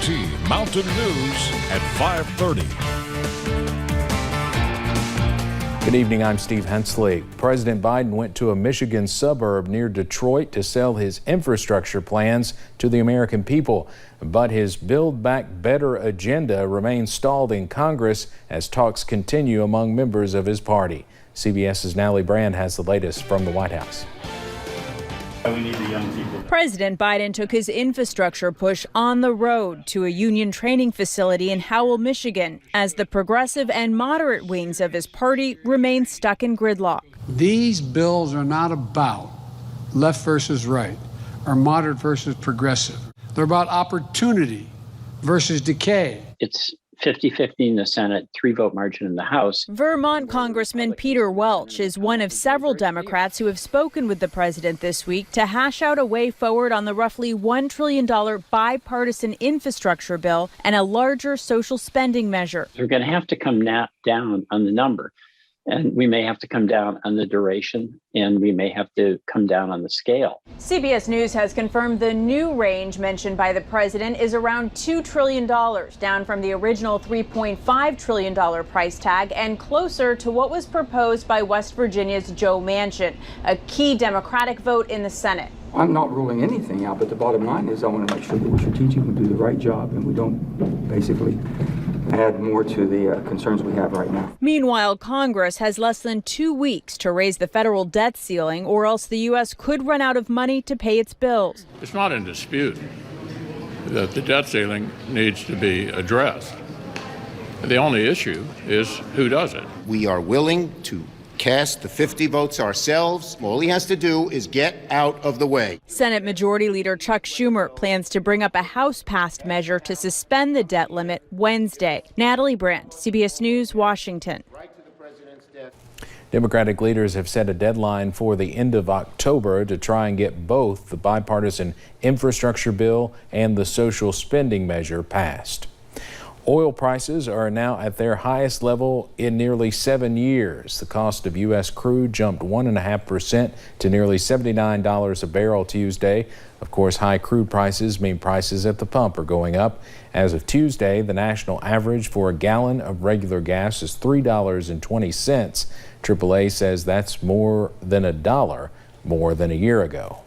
WYMT Mountain News at 5:30. Good evening, I'm Steve Hensley. President Biden went to a Michigan suburb near Detroit to sell his infrastructure plans to the American people. But his Build Back Better agenda remains stalled in Congress as talks continue among members of his party. CBS's Natalie Brand has the latest from the White House. We need the young people. President Biden took his infrastructure push on the road to a union training facility in Howell, Michigan, as the progressive and moderate wings of his party remain stuck in gridlock. These bills are not about left versus right or moderate versus progressive. They're about opportunity versus decay. It's 50-50 in the Senate, 3-vote margin in the House. Vermont Congressman Peter Welch is one of several Democrats who have spoken with the president this week to hash out a way forward on the roughly $1 trillion bipartisan infrastructure bill and a larger social spending measure. We're going to have to come down on the number, and we may have to come down on the duration, and we may have to come down on the scale. CBS News has confirmed the new range mentioned by the president is around $2 trillion, down from the original $3.5 trillion price tag and closer to what was proposed by West Virginia's Joe Manchin, a key Democratic vote in the Senate. I'm not ruling anything out, but the bottom line is I want to make sure that we're strategic and do the right job, and we don't basically add more to the concerns we have right now. Meanwhile, Congress has less than 2 weeks to raise the federal debt ceiling, or else the U.S. could run out of money to pay its bills. It's not in dispute that the debt ceiling needs to be addressed. The only issue is who does it. We are willing to cast the 50 votes ourselves. All he has to do is get out of the way. Senate Majority Leader Chuck Schumer plans to bring up a House-passed measure to suspend the debt limit Wednesday. Natalie Brandt, CBS News, Washington. Democratic leaders have set a deadline for the end of October to try and get both the bipartisan infrastructure bill and the social spending measure passed. Oil prices are now at their highest level in nearly 7 years. The cost of U.S. crude jumped 1.5% to nearly $79 a barrel Tuesday. Of course, high crude prices mean prices at the pump are going up. As of Tuesday, the national average for a gallon of regular gas is $3.20. AAA says that's more than $1 more than a year ago.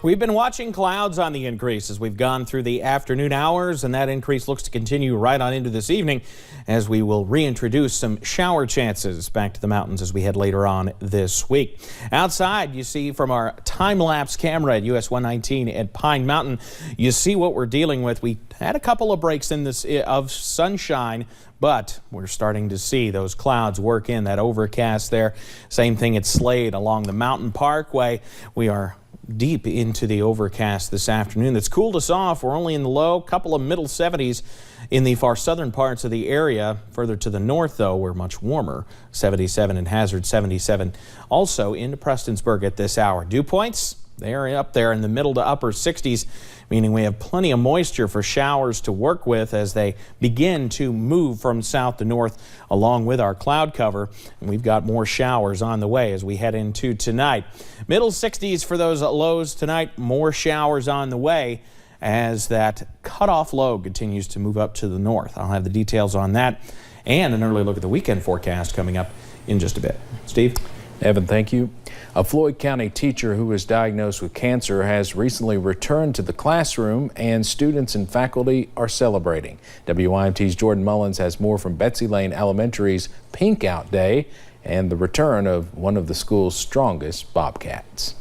We've been watching clouds on the increase as we've gone through the afternoon hours, and that increase looks to continue right on into this evening as we will reintroduce some shower chances back to the mountains as we head later on this week. Outside, you see from our time-lapse camera at US 119 at Pine Mountain, you see what we're dealing with. We had a couple of breaks in this of sunshine, but we're starting to see those clouds work in that overcast there. Same thing at Slade along the Mountain Parkway. We are deep into the overcast this afternoon. That's cooled us off. We're only in the low, couple of middle 70s in the far southern parts of the area. Further to the north, though, we're much warmer. 77 in Hazard, 77 also into Prestonsburg at this hour. Dew points, they're up there in the middle to upper 60s, meaning we have plenty of moisture for showers to work with as they begin to move from south to north along with our cloud cover. And we've got more showers on the way as we head into tonight. Middle 60s for those lows tonight, more showers on the way as that cutoff low continues to move up to the north. I'll have the details on that and an early look at the weekend forecast coming up in just a bit. Steve? Evan, thank you. A Floyd County teacher who was diagnosed with cancer has recently returned to the classroom, and students and faculty are celebrating. WYMT's Jordan Mullins has more from Betsy Lane Elementary's Pink Out Day and the return of one of the school's strongest Bobcats.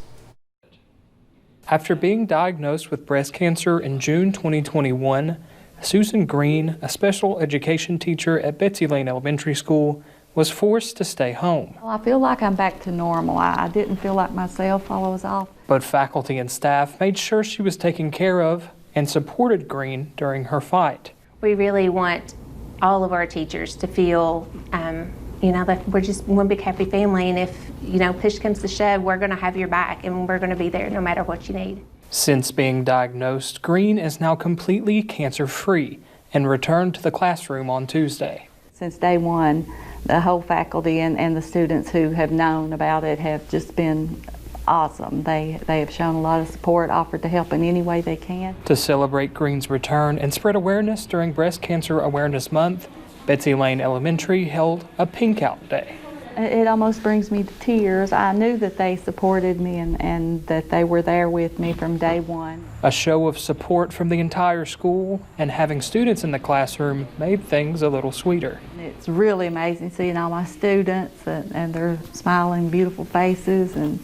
After being diagnosed with breast cancer in June 2021, Susan Green, a special education teacher at Betsy Lane Elementary School, was forced to stay home. Well, I feel like I'm back to normal. I didn't feel like myself while I was off. But faculty and staff made sure she was taken care of and supported Green during her fight. We really want all of our teachers to feel, that we're just one big happy family, and if, push comes to shove, we're going to have your back and we're going to be there no matter what you need. Since being diagnosed, Green is now completely cancer-free and returned to the classroom on Tuesday. Since day one, the whole faculty and the students who have known about it have just been awesome. They have shown a lot of support, offered to help in any way they can. To celebrate Green's return and spread awareness during Breast Cancer Awareness Month, Betsy Lane Elementary held a Pink Out Day. It almost brings me to tears. I knew that they supported me and that they were there with me from day one. A show of support from the entire school and having students in the classroom made things a little sweeter. It's really amazing seeing all my students and their smiling, beautiful faces, and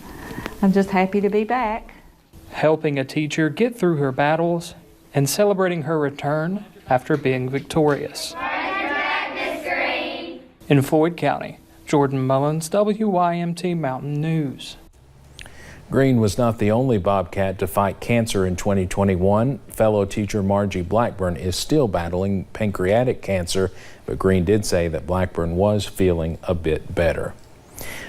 I'm just happy to be back. Helping a teacher get through her battles and celebrating her return after being victorious. In Floyd County, Jordan Mullins, WYMT Mountain News. Green was not the only Bobcat to fight cancer in 2021. Fellow teacher Margie Blackburn is still battling pancreatic cancer, but Green did say that Blackburn was feeling a bit better.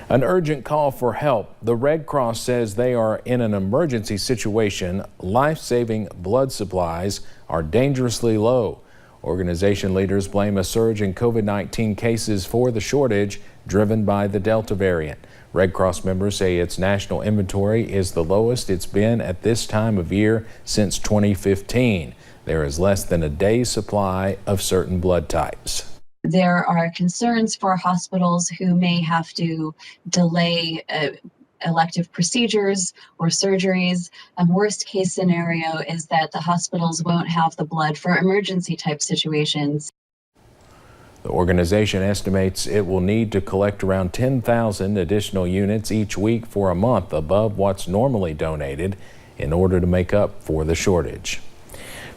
An urgent call for help. The Red Cross says they are in an emergency situation. Life-saving blood supplies are dangerously low. Organization leaders blame a surge in COVID-19 cases for the shortage driven by the Delta variant. Red Cross members say its national inventory is the lowest it's been at this time of year since 2015. There is less than a day's supply of certain blood types. There are concerns for hospitals who may have to delay elective procedures or surgeries. A worst case scenario is that the hospitals won't have the blood for emergency type situations. The organization estimates it will need to collect around 10,000 additional units each week for a month above what's normally donated in order to make up for the shortage.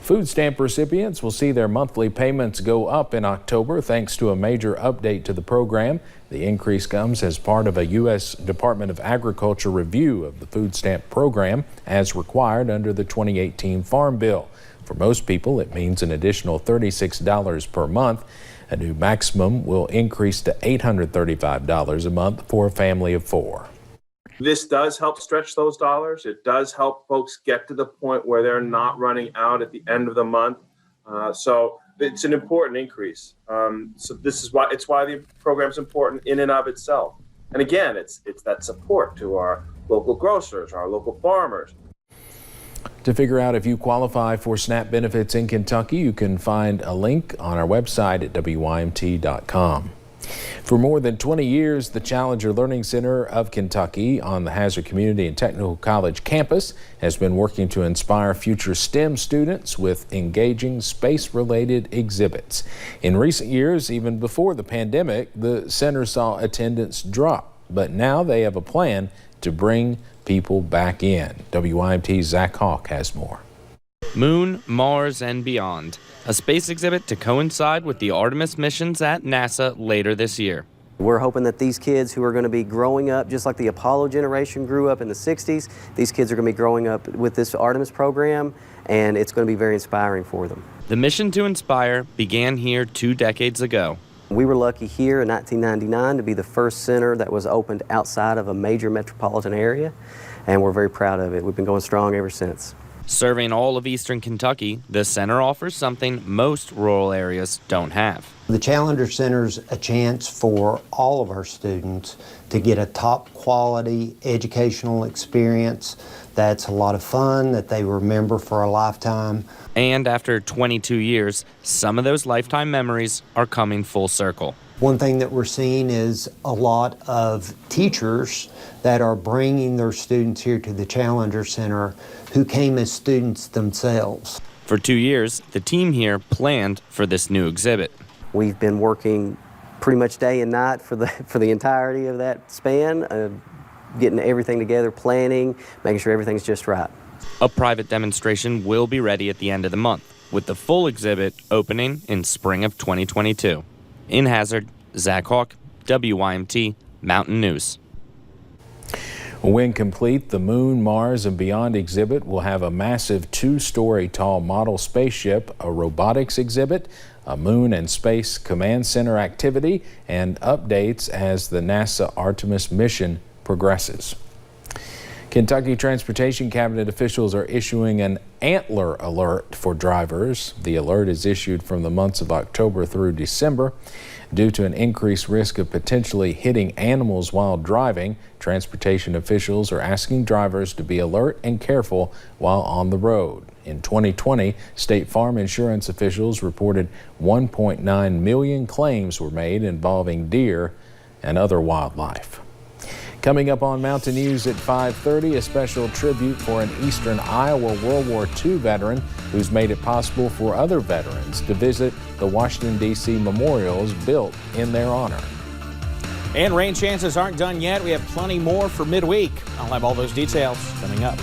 Food stamp recipients will see their monthly payments go up in October thanks to a major update to the program. The increase comes as part of a U.S. Department of Agriculture review of the food stamp program as required under the 2018 Farm Bill. For most people, it means an additional $36 per month. A new maximum will increase to $835 a month for a family of 4. This does help stretch those dollars. It does help folks get to the point where they're not running out at the end of the month. So it's an important increase. So this is why the program is important in and of itself. And again, it's that support to our local grocers, our local farmers. To figure out if you qualify for SNAP benefits in Kentucky, you can find a link on our website at WYMT.com. For more than 20 years, the Challenger Learning Center of Kentucky on the Hazard Community and Technical College campus has been working to inspire future STEM students with engaging space-related exhibits. In recent years, even before the pandemic, the center saw attendance drop, but now they have a plan to bring people back in. WYMT's Zach Hawk has more. Moon, Mars, and Beyond, a space exhibit to coincide with the Artemis missions at NASA later this year. We're hoping that these kids who are going to be growing up just like the Apollo generation grew up in the 60s, these kids are going to be growing up with this Artemis program, and it's going to be very inspiring for them. The mission to inspire began here 2 decades ago. We were lucky here in 1999 to be the first center that was opened outside of a major metropolitan area, and we're very proud of it. We've been going strong ever since. Serving all of eastern Kentucky, the center offers something most rural areas don't have. The Challenger Center's a chance for all of our students to get a top quality educational experience that's a lot of fun, that they remember for a lifetime. And after 22 years, some of those lifetime memories are coming full circle. One thing that we're seeing is a lot of teachers that are bringing their students here to the Challenger Center who came as students themselves. For 2 years, the team here planned for this new exhibit. We've been working pretty much day and night for the entirety of that span, getting everything together, planning, making sure everything's just right. A private demonstration will be ready at the end of the month, with the full exhibit opening in spring of 2022. In Hazard, Zach Hawk, WYMT Mountain News. When complete, the Moon, Mars, and Beyond exhibit will have a massive 2-story tall model spaceship, a robotics exhibit, a Moon and Space Command Center activity, and updates as the NASA Artemis mission progresses. Kentucky Transportation Cabinet officials are issuing an antler alert for drivers. The alert is issued from the months of October through December. Due to an increased risk of potentially hitting animals while driving, transportation officials are asking drivers to be alert and careful while on the road. In 2020, State Farm insurance officials reported 1.9 million claims were made involving deer and other wildlife. Coming up on Mountain News at 5:30, a special tribute for an Eastern Iowa World War II veteran who's made it possible for other veterans to visit the Washington, D.C. memorials built in their honor. And rain chances aren't done yet. We have plenty more for midweek. I'll have all those details coming up.